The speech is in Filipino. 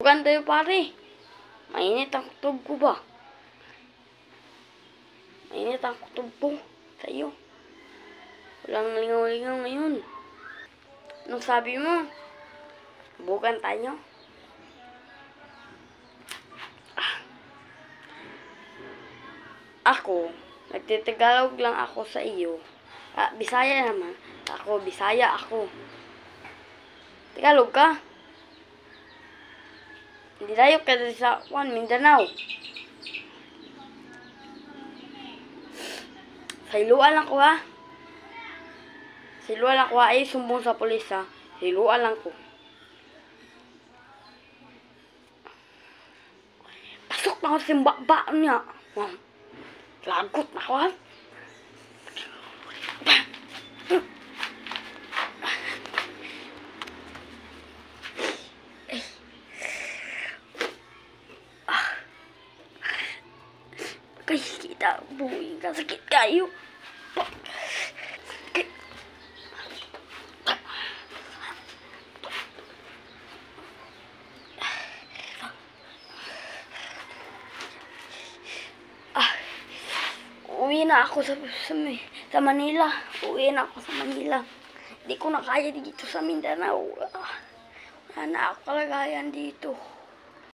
Bukan tayo pare. Mainit ang kutob ko ba? Mainit ang kutob ko sa iyo. Walang lingaw-lingaw ngayon. Anong sabi mo? Bukan tayo? Ako, nagtitagalog lang ako sa iyo. Bisaya naman. Ako, Bisaya ako. Tagalog ka? Hindi tayo kasi sa Mindanao. Sa iluan lang ko ha. Sa iluan lang ko ha. Ay, sumbong sa pulis ha. Sa iluan lang ko. Pasok na ako sa baba niya. Lagot na ako ha. Kay kita buhay ka sakit kayo. Uwi na ako sa Manila. Uwi na ako sa Manila. Hindi ko na kaya dito sa Mindanao. Wala na ako kalagayan dito.